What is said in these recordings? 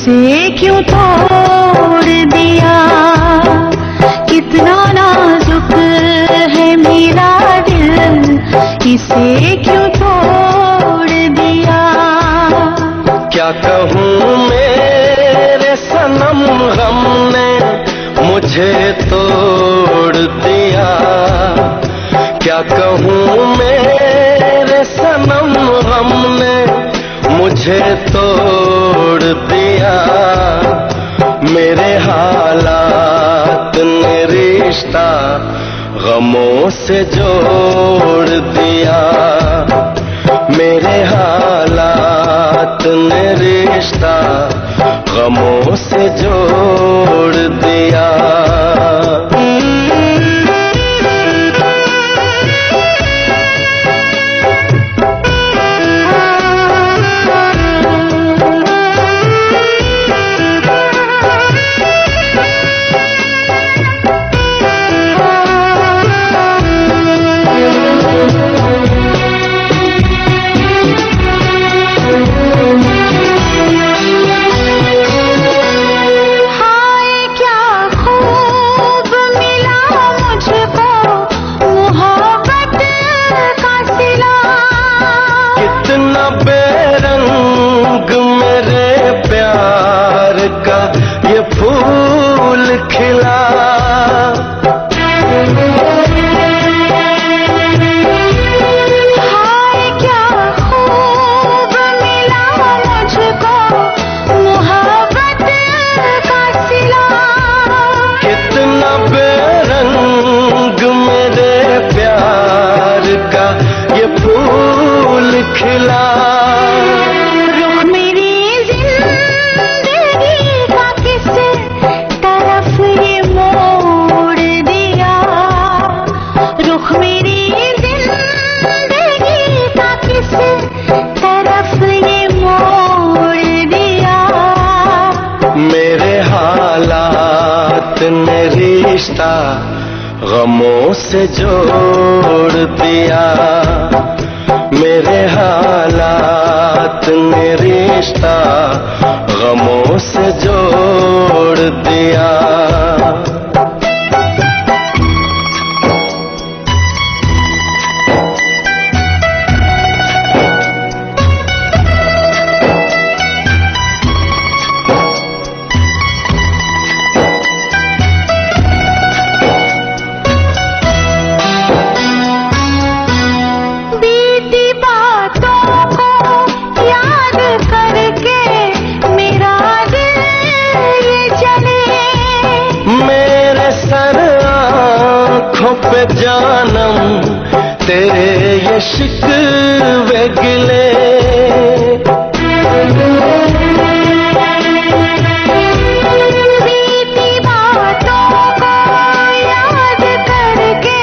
इसे क्यों तोड़ दिया। कितना नाजुक है मेरा दिल, इसे क्यों तोड़ दिया। क्या कहूँ मेरे सनम गम ने मुझे तोड़ दिया। क्या कहूँ मेरे सनम गम ने मुझे तोड़ दिया। मेरे हालात ने रिश्ता गमों से जोड़ दिया। मेरे हालात ने रिश्ता गमों से जोड़ दिया। ने रिश्ता गमों से जोड़ दिया। मेरे हालात ने रिश्ता गमों से जोड़ दिया। पे जानम तेरे ये शिकवे गिले। बीती बातों को याद करके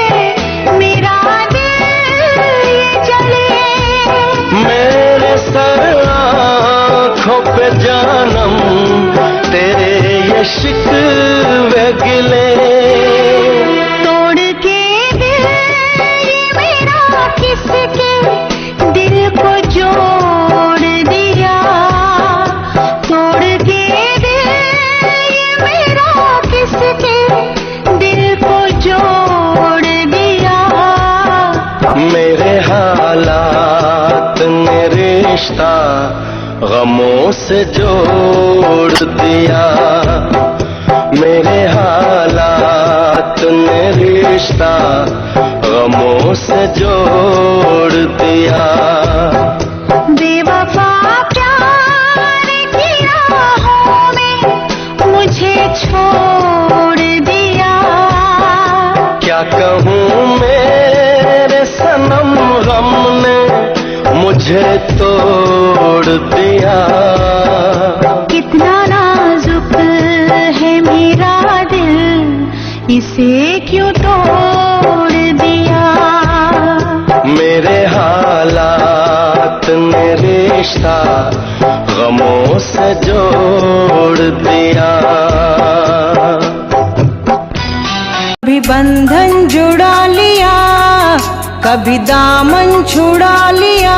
मेरा दिल ये जले। मेरे सर आँखों पे जानम तेरे ये शिकवे गिले। मेरे हालात ने रिश्ता गमों से जोड़ दिया। मेरे हालात ने रिश्ता गमों से जोड़ दिया। बेवफा प्यार की राहों में मुझे छोड़ दिया। क्या कहूँ मेरे सनम गम ने मुझे तोड़ दिया। कितना नाजुक है मेरा दिल, इसे क्यों तोड़ दिया। मेरे हालात ने रिश्ता गमों से जोड़ दिया। कभी बंधन जुड़ा लिया, कभी दामन छुड़ा लिया।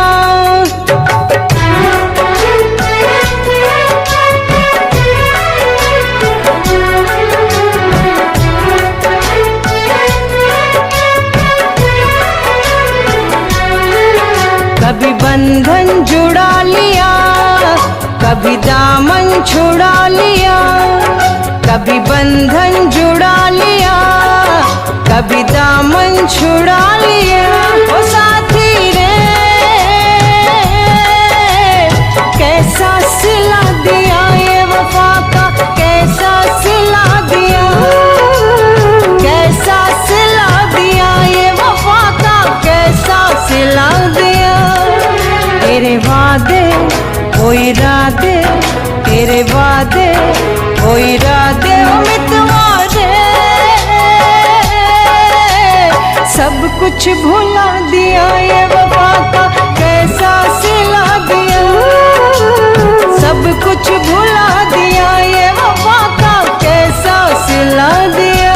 छुड़ा लिया। ओ साथी रे कैसा सिला दिया ये वफा का, कैसा सिला दिया, कैसा सिला दिया ये वफा का, कैसा सिला दिया। तेरे वादे वो इरादे, तेरे वादे वो इरादे ओ मितवा रे सब कुछ भुला दिया ये वफा का, कैसा सिला दिया। सब कुछ भुला दिया ये वफा का, कैसा सिला दिया।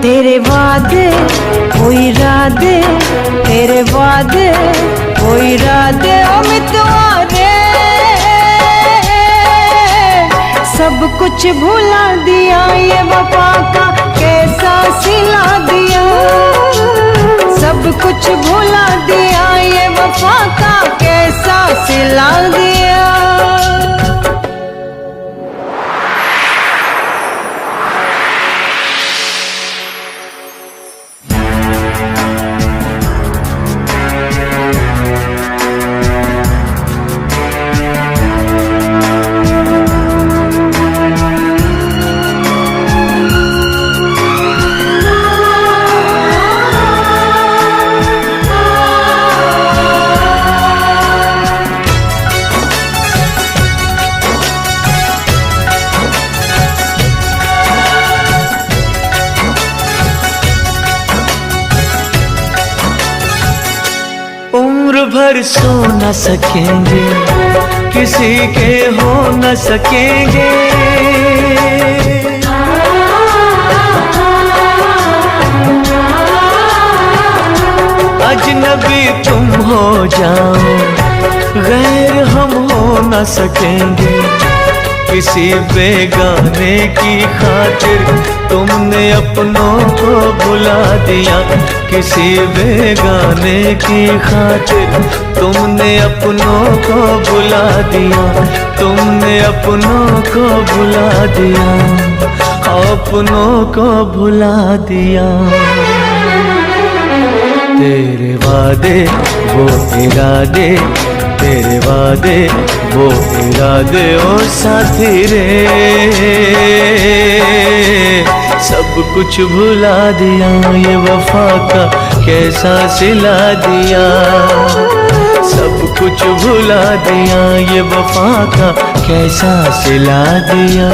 तेरे वादे वो इरादे, तेरे वादे वो इरादे ओ मितवा रे सब कुछ भुला दिया ये वफा का, कैसा सिला दिया। सब कुछ भुला दिया ये वफा का, कैसा सिला दिया। उम्र भर सो न सकेंगे, किसी के हो न सकेंगे। अजनबी तुम हो जाओ, गैर हम हो न सकेंगे। किसी बेगाने की खातिर तुमने अपनों को भुला दिया। किसी बेगाने की खातिर तुमने अपनों को भुला दिया। तुमने अपनों को भुला दिया, अपनों को भुला दिया। तेरे वादे वो इरादे, तेरे वादे वो इरादे ओ साथी रे सब कुछ भुला दिया ये वफा का, कैसा सिला दिया। सब कुछ भुला दिया ये वफा का, कैसा सिला दिया।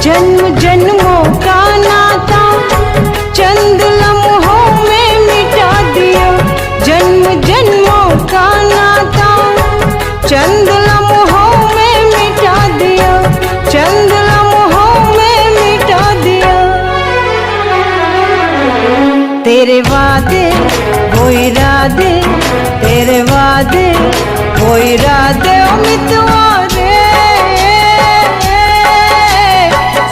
जन्म जन्मों का नाता चंद लम्हों में मिटा दिया। जन्म जन्मों का नाता चंद लम्हों में मिटा दिया। चंद लम्हों में मिटा दिया। तेरे वादे वो इरादे, तेरे वादे वो इरादे उम्मीदवारे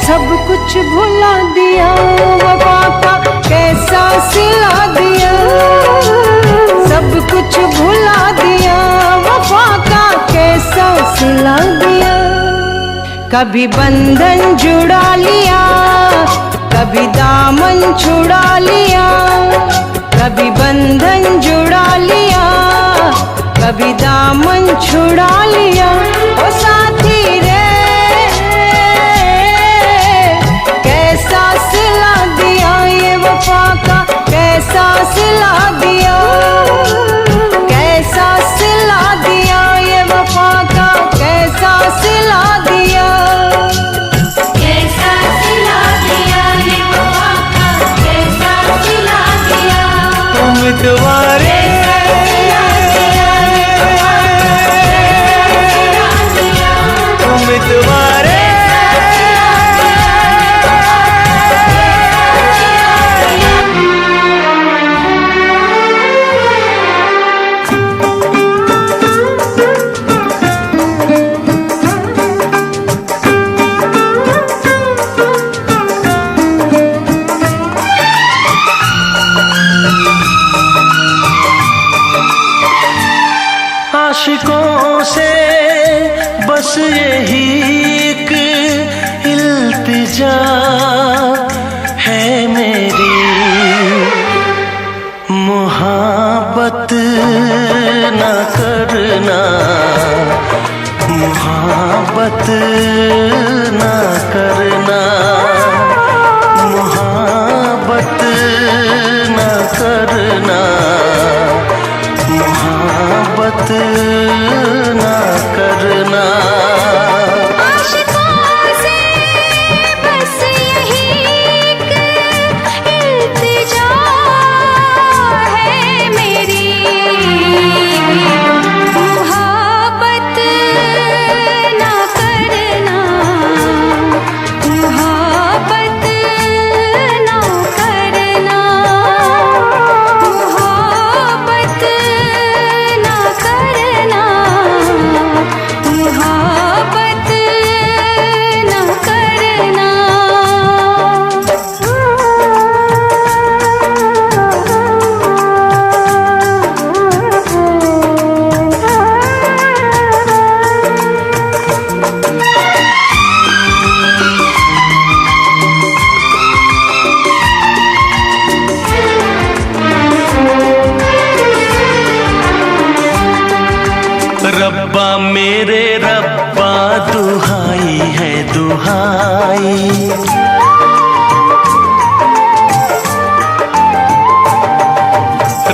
सब कुछ भुला दिया। वफा का कैसा सिला दिया। सब कुछ भुला दिया। वफा का कैसा सिला दिया। कभी बंधन जुड़ा लिया, कभी दामन छुड़ा लिया। कभी बंधन जुड़ा लिया, कभी दामन छुड़ा लिया। ओ साथी रे कैसा सिला दिया ये वफा का, कैसा सिला दिया। कैसा सिला दिया ये वफा का, कैसा सिला दिया। कैसा सिला दिया ये वफा का, कैसा सिला दिया। उम्मीदवारे उम्मीदवारे आशिकों से बस यही एक इल्तिजा है मेरी। मुहाब्बत न करना, मुहाब्बत न करना, मुहाब्बत न करना, मुहाब्बत न करना। आशिकों से बस यही एक इल्तिजा है मेरी। मुहाब्बत ना करना, मुहाब्बत ना करना, मुहाब्बत ना करना, मुहाब्बत ना करना। रब्बा मेरे रब्बा दुहाई है दुहाई।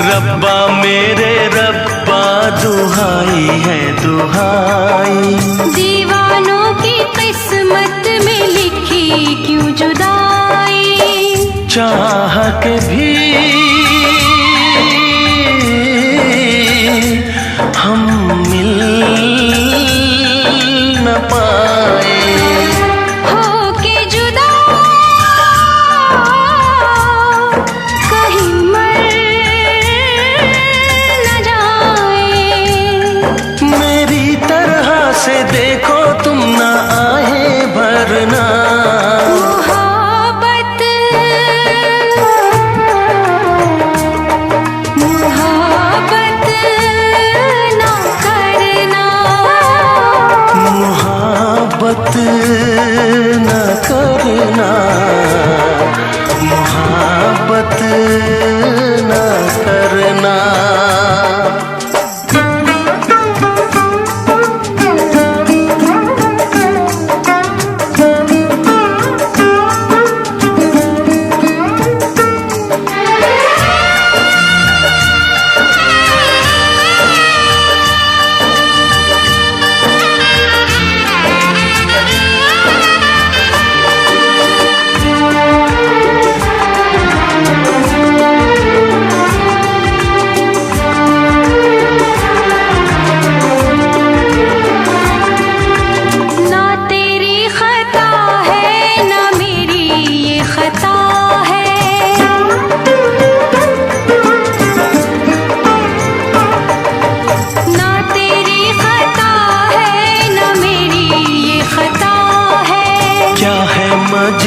रब्बा मेरे रब्बा दुहाई है दुहाई। दीवानों की किस्मत में लिखी क्यों जुदाई। चाह के भी हम मिल न पाए। होके जुदा कहीं मर न जाए। मेरी तरह से देखो तुम ना आए भरना। मुहाब्बत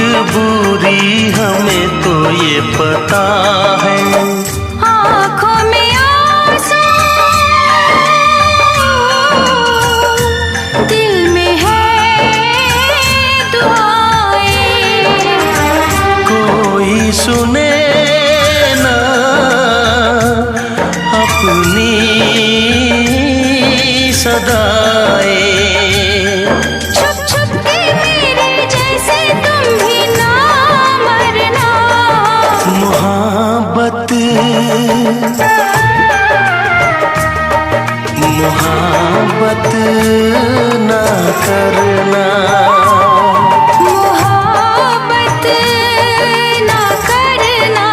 मजबूरी हमें तो ये पता है। आँखों में आंसू, दिल में है दुआएं। कोई सुने ना अपनी सदाएं। छुप छुप के मेरे जैसे तुम भी ना मरना। मोहब्बत मोहब्बत ना करना। मोहब्बत ना करना,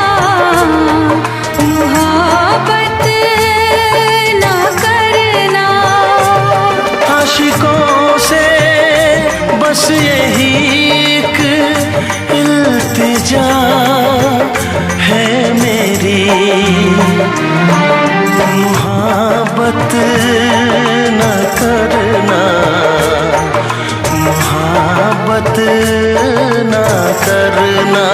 मोहब्बत ना करना। आशिकों से बस यही एक इल्तिजा है मेरी। मोहब्बत न करना, मोहब्बत न करना।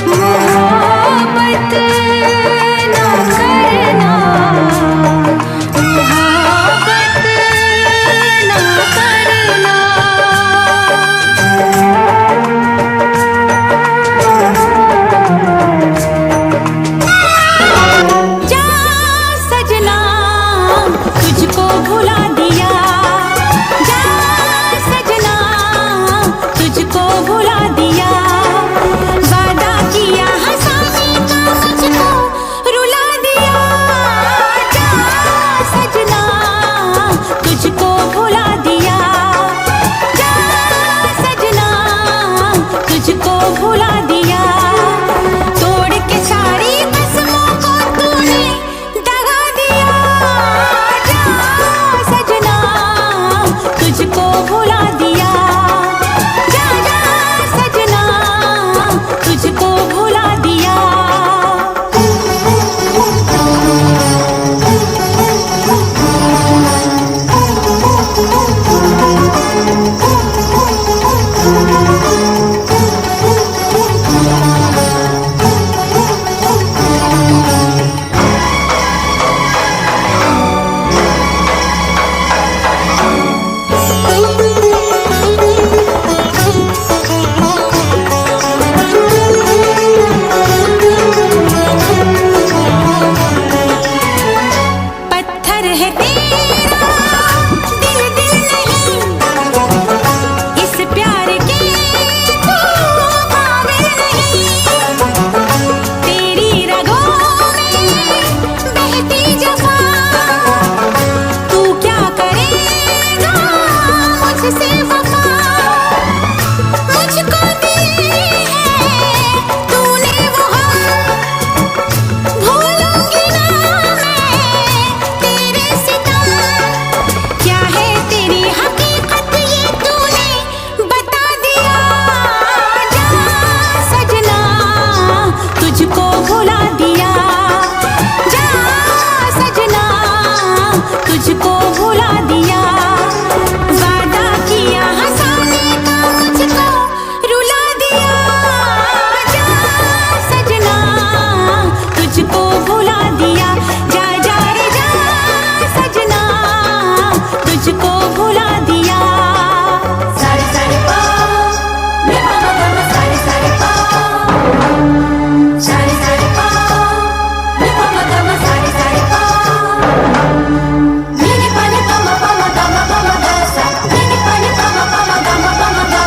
मोहब्बत ना करना, मोहब्बत ना करना। जा सजना, तुझको भुला दिया। जा सजना, तुझको भुला दिया। वादा किया हंसाने का, मुझको रुला दिया। जा सजना, तुझको भुला दिया। जा सजना, तुझको भुला दिया। तोड़ के सारी कसमों को तूने दगा दिया। जा सजना, तुझको भुला दिया। जा जा सजना, तुझको भुला दिया। पत्थर है तेरा दिल, दिल नहीं। इस प्यार के तू काबिल नहीं। तेरी रगों में बहती जफा, तू क्या करेगा मुझसे वफा। मुझको दी है तूने वो हम, भूलूंगी ना मैं तेरे सितम। क्या है तेरी हकीकत ये तूने बता दिया। जा सजना, तुझको भुला दिया। जा सजना, तुझको भुला दिया। वादा किया हंसाने का, मुझको रुला दिया। जा सजना, तुझको भुला दिया। जा जा रे जा सजना, तुझको भुला दिया। सारे सारे पाओ रे पामा पामा, सारे सारे पाओ। सारे सारे पाओ रे पामा पामा, सारे सारे पाओ। नीनी पानी पामा पामा गामा पामा गा सा, नीनी पानी पामा पामा गामा पामा गा।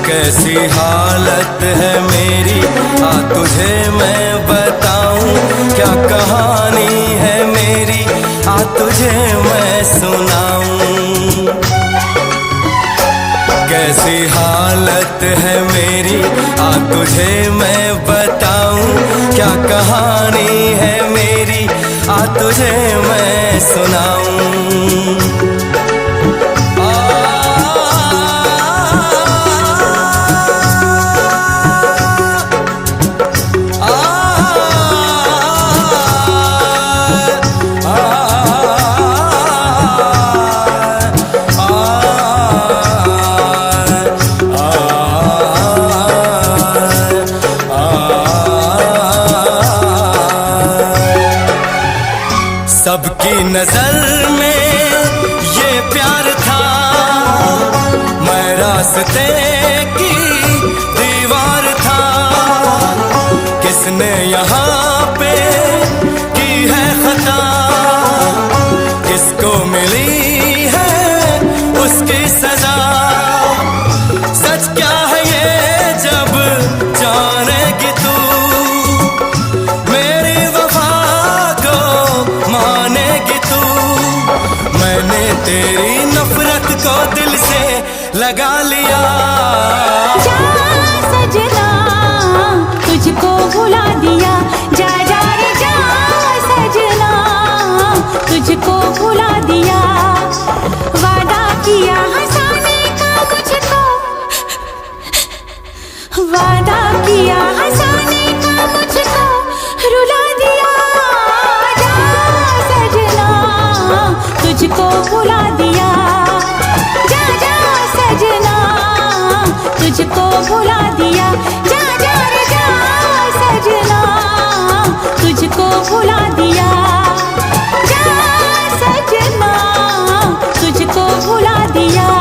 कैसी हालत है मेरी, आ तुझे मैं बताऊं। क्या कहानी है मेरी, आ तुझे मैं सुनाऊं। कैसी हालत है मेरी, आ तुझे मैं बताऊं क्या कहानी है मेरी, आ तुझे मैं सुनाऊं। सबकी नजर में ये प्यार था, मैं रास्ते की दीवार था। किसने यहाँ पे की है खता, किसको मिली है उसकी सजा। सच क्या है ये जब जानेगी तू, मेरी वफा को मानेगी तू। मैंने तेरी नफरत को दिल से लगा लिया। जा सजना तुझको भुला दिया, जा जा रे जा सजना तुझको भुला दिया। वादा किया हंसाने का मुझको, वादा किया हंसाने का मुझको रुला दिया। जा सजना तुझको भुला दिया, जा जा सजना तुझको भुला दिया। जा जा रे जा सजना तुझको भुला दिया, जा सजना तुझको भुला दिया।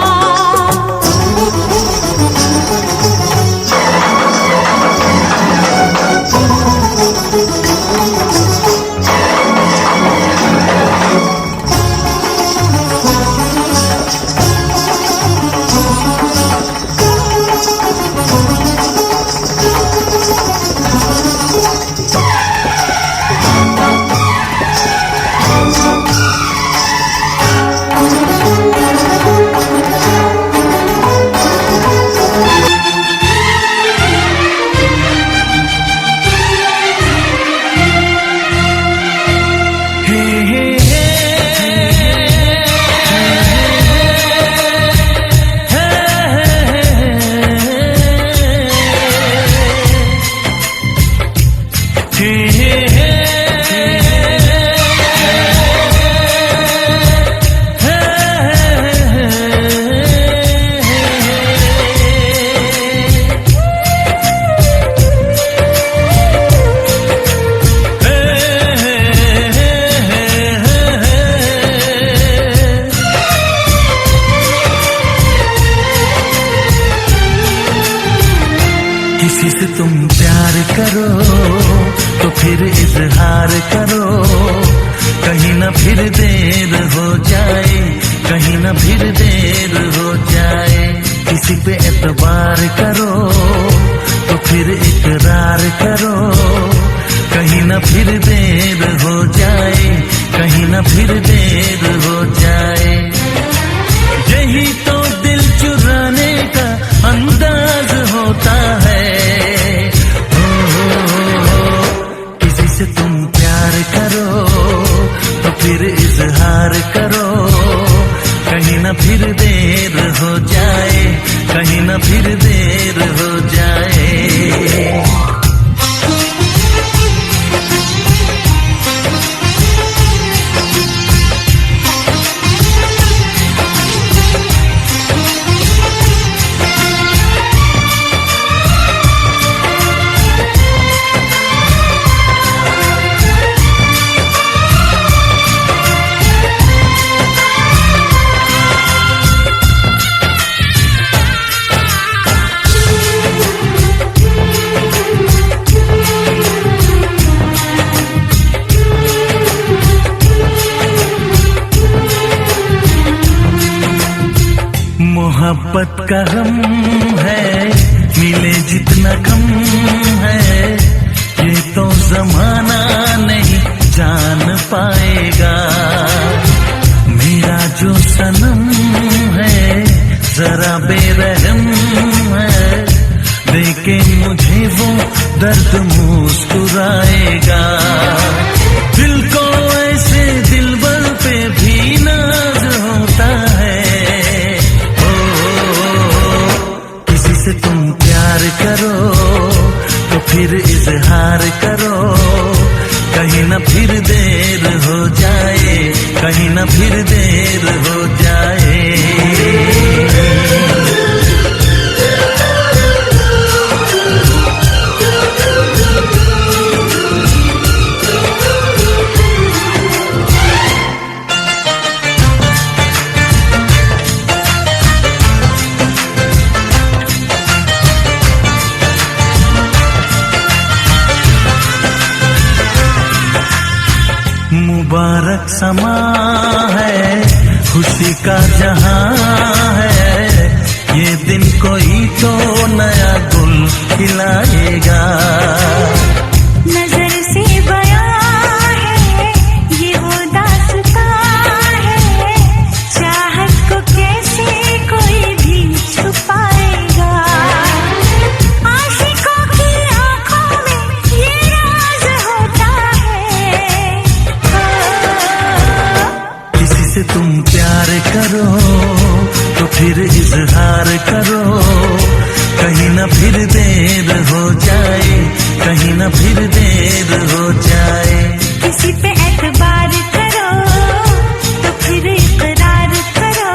किसी से तुम प्यार करो तो फिर इजहार करो, कहीं ना फिर देर हो जाए, कहीं ना फिर देर हो जाए। किसी पे एतबार करो तो फिर इकरार करो, कहीं ना फिर देर हो जाए, कहीं ना फिर देर हो जाए। यही तो दिल चुराने का अंदाज होता है। किसी से तुम प्यार करो तो फिर इजहार करो, कहीं ना फिर देर हो जाए, कहीं ना फिर देर हो जाए। मोहब्बत का गम है, मिले जितना कम है, ये तो जमाना नहीं जान पाएगा। मेरा जो सनम है जरा बेरहम दर्द मुस्कुराएगा। दिल को ऐसे दिलबर पे भी नाज होता है। किसी से तुम प्यार करो तो फिर इजहार करो, कहीं ना फिर देर हो जाए, कहीं ना फिर देर हो जाए। मुबारक समा है, खुशी का जहां है, ये दिन कोई तो नया गुल खिलाएगा। नजर से बयां है ये वो दास्तां है, चाहत को कैसे कोई भी छुपाएगा। आशिकों की आंखों में ये राज होता है। किसी से तुम प्यार करो तो फिर इजहार करो, कहीं ना फिर देर हो जाए, कहीं ना फिर देर हो जाए। किसी पे एतबार करो तो फिर इकरार करो,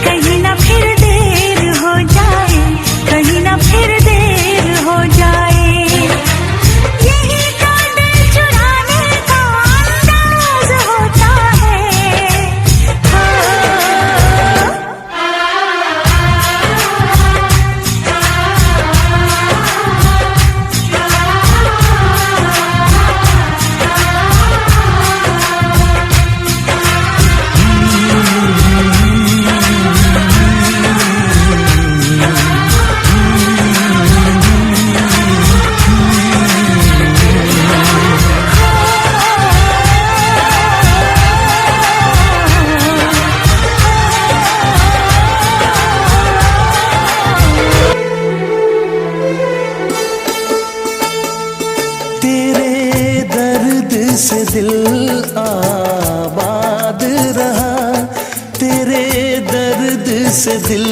कहीं ना फिर देर हो जाए, कहीं ना फिर देर हो जाए। यही तो दिल चुराने का अंदाज होता है। तेरे दर्द से दिल आबाद रहा, तेरे दर्द से दिल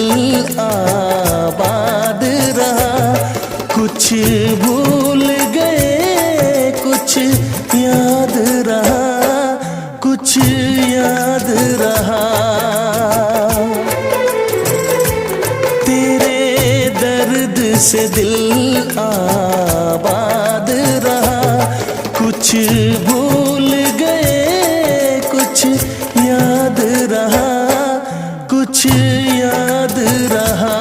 आबाद रहा। कुछ भूल गए कुछ याद रहा, कुछ याद रहा। तेरे दर्द से दिल आबाद रहा, कुछ भूल गए कुछ याद रहा, कुछ याद रहा।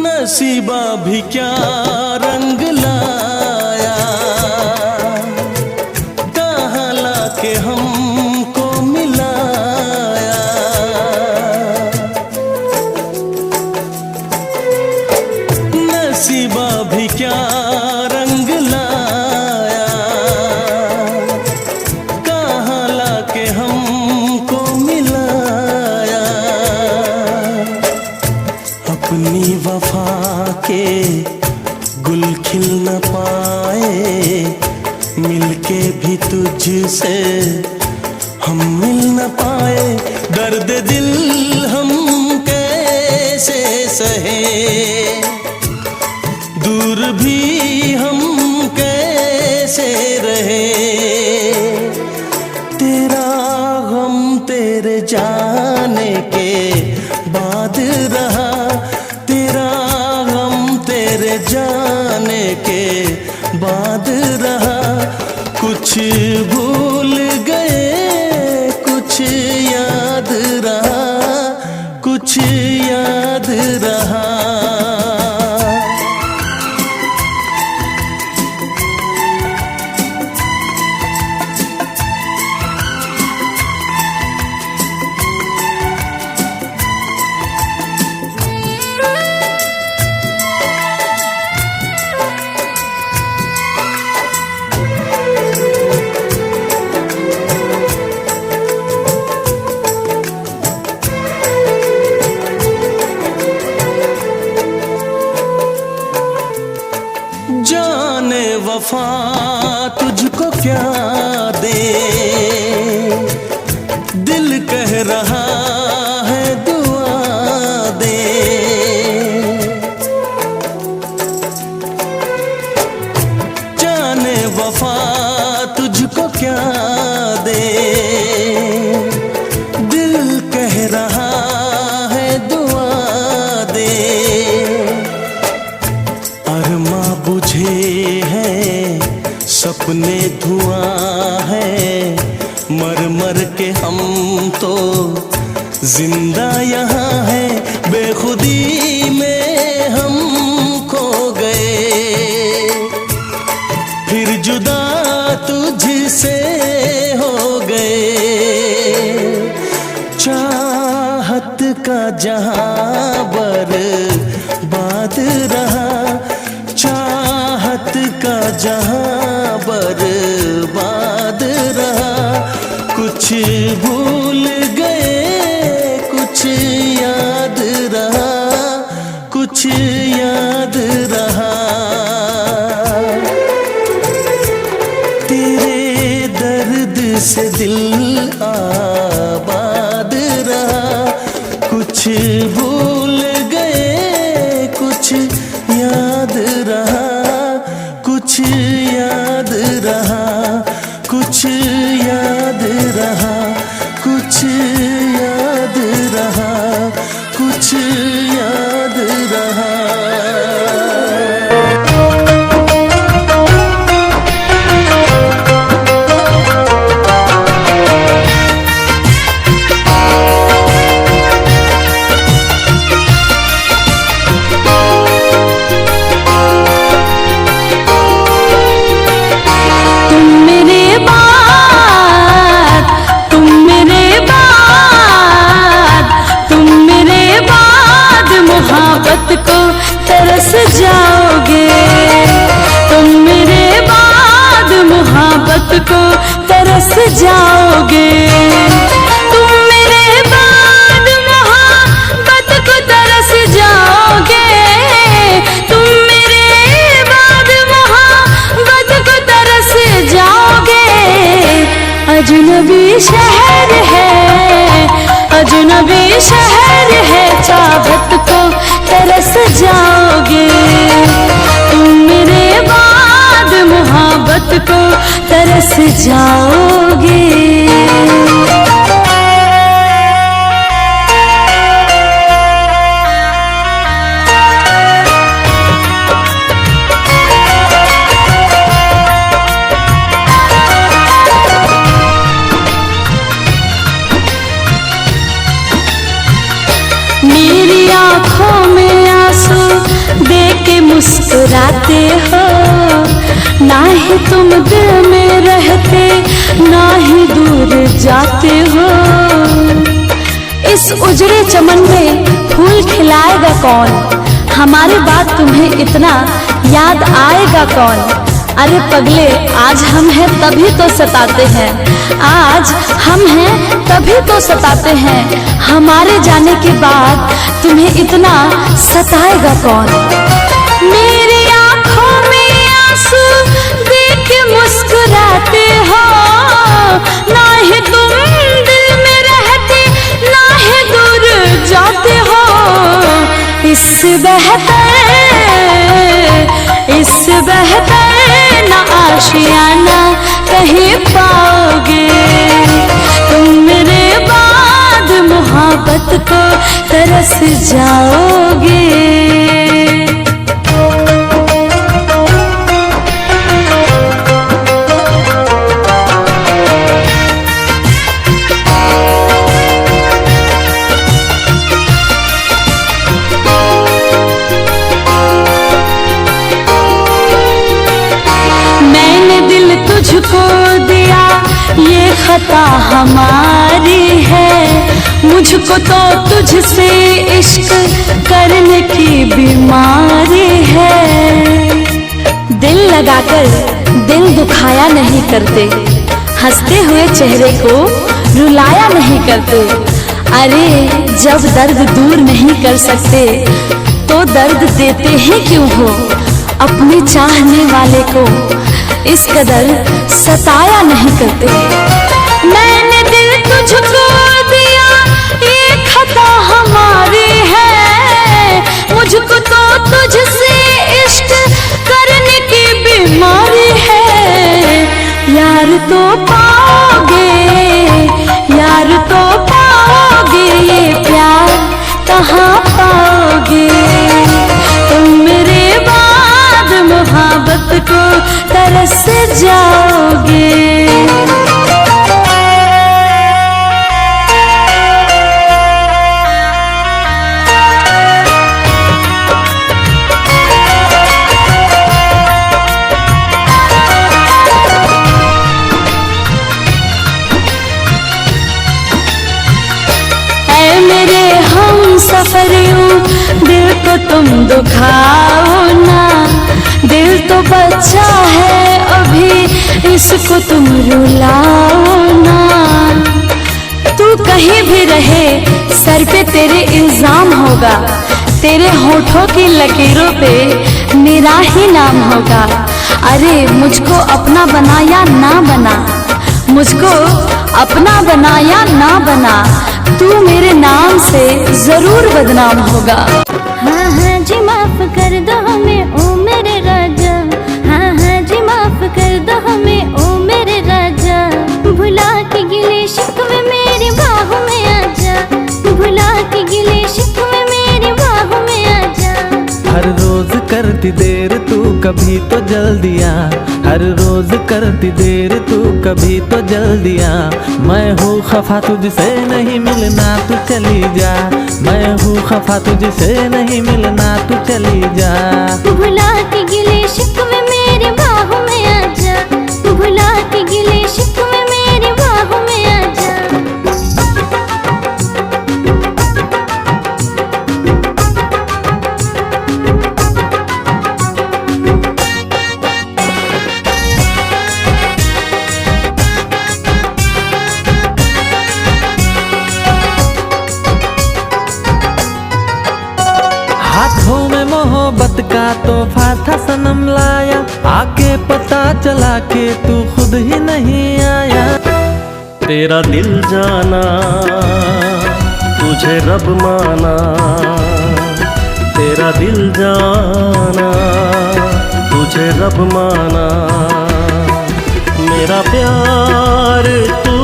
नसीबा भी क्या रंग लाया, कहाँ लाके हमको मिलाया। नसीबा भी क्या रंग लाया, कहाँ लाके हमको मिलाया। अपनी वफा के गुल खिल न पाए, मिलके भी तुझसे हम मिल न पाए। दर्द दिल हम कैसे सहे, दूर भी हम कैसे रहे। तेरा गम तेरे जाने के बाद रहा, तेरा गम तेरे जाने के बाद रहा। कुछ भूल गए कुछ याद रहा, कुछ याद रहा। वफा तुझको क्या दे, दिल कह रहा है दुआ दे। जाने वफा तुझको क्या दे, दिल कह रहा है दुआ दे। अरमा बुझे हैं सपने धुआं है, मर मर के हम तो जिंदा यहाँ है। बेखुदी में हम खो गए, फिर जुदा तुझसे हो गए। चाहत का जहां बर्बाद रहा, चाहत का जहां बर्बाद रहा। कुछ भूल गए कुछ याद रहा, कुछ याद रहा। तेरे दर्द से दिल आबाद रहा। कुछ भूल गए कुछ याद रहा, कुछ याद रहा, कुछ याद रहा, कुछ याद रहा, कुछ याद रहा। को तरस जाओगे तुम, मेरे बाद मोहब्बत को तरस जाओगे तुम, मेरे बाद मोहब्बत को तरस जाओगे तुम, मेरे बाद मोहब्बत को तरस जाओगे। अजनबी शहर है, अजनबी शहर है, चाहत को तरस जाओगे तुम, मेरे बाद मोहब्बत को तरस जाओगे। मेरी आँखों में आंसू देख के मुस्कुराते हो, ना ही तुम दिल में रहते ना ही दूर जाते हो। इस उजड़े चमन में फूल खिलाएगा कौन, हमारी बात तुम्हें इतना याद आएगा कौन। अरे पगले आज हम हैं तभी तो सताते हैं, आज हम हैं तभी तो सताते हैं, हमारे जाने के बाद तुम्हें इतना सताएगा कौन। मेरी आँखों में आंसू देख के मुस्कुराते हो, ना ही तुम दिल में रहते ना ही दूर जाते हो। इससे बेहतर ना आशियाना कहीं पाओगे तुम, मेरे बाद मोहब्बत को तरस जाओगे। तुझको दिया ये खता हमारी है, मुझको तो तुझसे इश्क करने की बीमारी है। दिल लगाकर दिल दुखाया नहीं करते, हंसते हुए चेहरे को रुलाया नहीं करते। अरे जब दर्द दूर नहीं कर सकते तो दर्द देते हैं क्यों हो, अपने चाहने वाले को इस कदर सताया नहीं करते। मैंने दिल तुझको दिया, ये खता हमारी है। मुझको तो तुझसे इश्क करने की बीमारी है। यार तो पाओगे, यार तो पाओगे, ये प्यार कहाँ पाओगे। तुम मेरे बाद मोहब्बत को तरस जाओगे। मेरे हम सफरियों, दिल को तुम दुखाओ ना। दिल तो बच्चा है अभी, इसको तुम रुलाओ ना। तू कहीं भी रहे, सर पे तेरे इल्जाम होगा। तेरे होठों की लकीरों पे मेरा ही नाम होगा। अरे मुझको अपना बना या ना बना, मुझको अपना बना या ना बना, तू मेरे नाम से जरूर बदनाम होगा। हाँ हाँ जी माफ कर दो हमें ओ मेरे राजा। हाँ हाँ जी माफ कर दो हमें ओ मेरे राजा। भुला के गिले शिकवे मेरी बाहों में आजा। भुला के गिले शिकवे मेरी बाहों में आजा। हर रोज करती देर तू कभी तो जल्दी आ। हर रोज करती देर तू कभी तो जल्दी आ। मैं हूँ खफा तुझसे नहीं मिलना तू चली जा। मैं हूँ खफा तुझसे नहीं मिलना तू चली जा। भुला के गिले शिकवे मेरी बाहों में आजा। भुला के गिले शिकवे मेरी बाहों में आजा। हाथों में मोहब्बत का तोहफा था सनम लाया। आके पता चला के तू खुद ही नहीं आया। तेरा दिल जाना, तुझे रब माना। तेरा दिल जाना, तुझे रब माना। मेरा प्यार तू,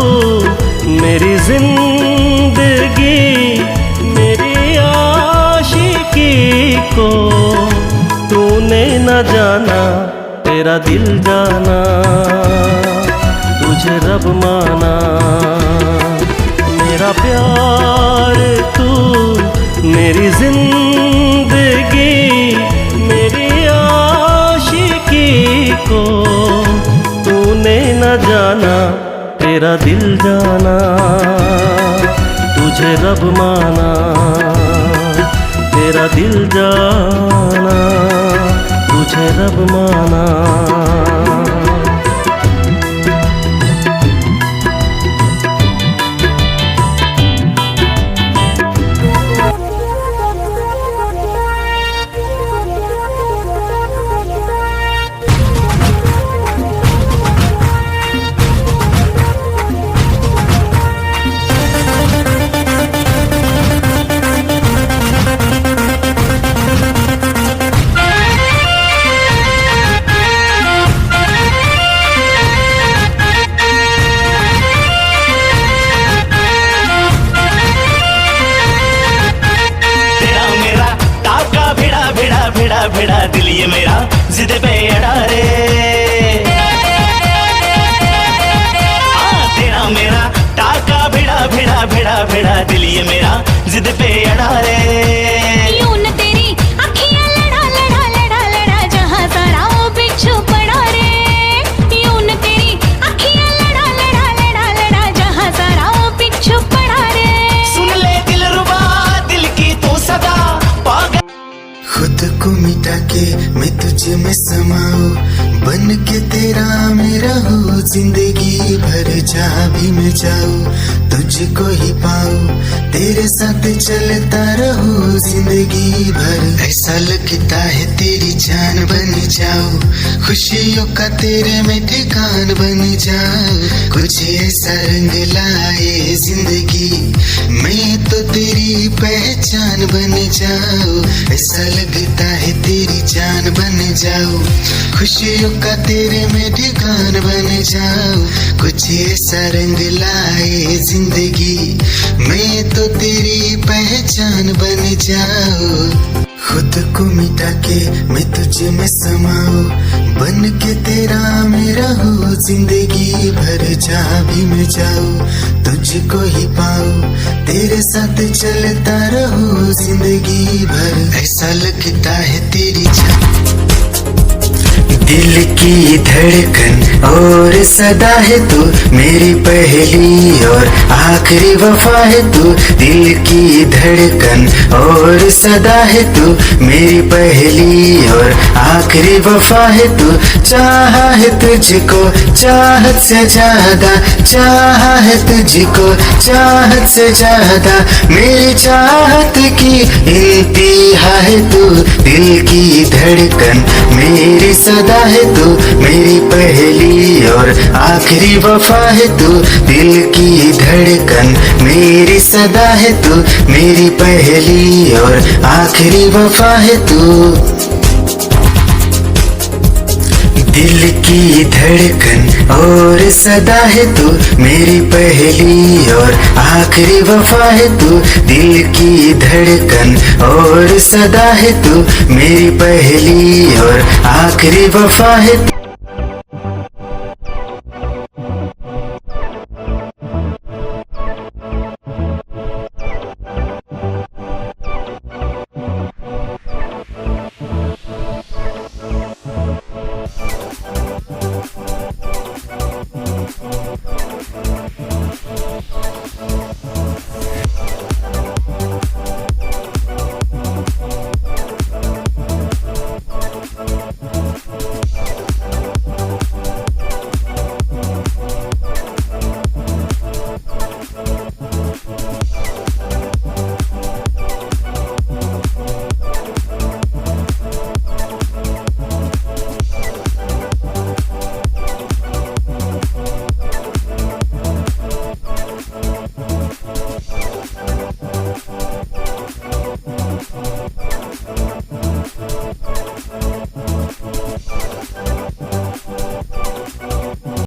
मेरी जिंदगी, मेरी आशिकी को तूने न जाना। तेरा दिल जाना, तुझे रब माना। मेरा प्यार तू, मेरी जिंदगी, मेरी आशिकी को तूने न जाना। तेरा दिल जाना, तुझे रब माना। तेरा दिल जाना, तुझे रब माना। भिड़ा दिल ये मेरा जिद पे अड़ा रे। तेरा मेरा टाका भिड़ा दिल ये मेरा जिद पे अड़ा रे। यूं न तेरी अखियां लड़ा जहां सारा वो बिच्छू पड़ा रे। यूं न तेरी अखियां लड़ा जहां सारा वो बिच्छू पड़ा रे। सुन ले दिल रुबा दिल की तू सदा पागल। खुद को मिटा के मैं तुझे में समाऊं, बन के तेरा मेरा हो जिंदगी भर जहाँ भी मैं जाऊं। तुझको ही पाऊं, तेरे साथ चलता रहूं जिंदगी भर। ऐसा लगता है तेरी जान बन जाऊं, खुशियों का तेरे में ठिकान बन जाऊं। कुछ ऐसा रंग लाए जिंदगी, मैं तो तेरी पहचान बन जाऊं। ऐसा लगता है तेरी जान बन जाऊं, खुशियों का तेरे में ठिकान बन जाऊं। कुछ ऐसा रंग लाए जिंदगी, मैं तो तेरी पहचान बन जाऊं। खुद को मिटा के मैं तुझ में समाऊं, बन के तेरा मैं रहूं जिंदगी भर। जहाँ भी मैं जाऊं तुझको ही पाऊं, तेरे साथ चलता रहूं जिंदगी भर। ऐसा लगता है तेरी जान दिल की धड़कन और सदा है तू, मेरी पहली और आखिरी वफा है तू। दिल की धड़कन और सदा है तू, मेरी पहली और आखिरी वफा है तू। चाहा है तुझको चाहत से ज्यादा, चाहा है तुझको चाहत से ज्यादा। मेरी चाहत की इंतहा है तू, दिल की धड़कन मेरी सदा है तू, मेरी पहली और आखिरी वफा है तू। दिल की धड़कन मेरी सदा है तू, मेरी पहली और आखिरी वफा है तू। दिल की धड़कन और सदा है तू, मेरी पहली और आखिरी वफा है तू। दिल की धड़कन और सदा है तू, मेरी पहली और आखिरी वफा है तू।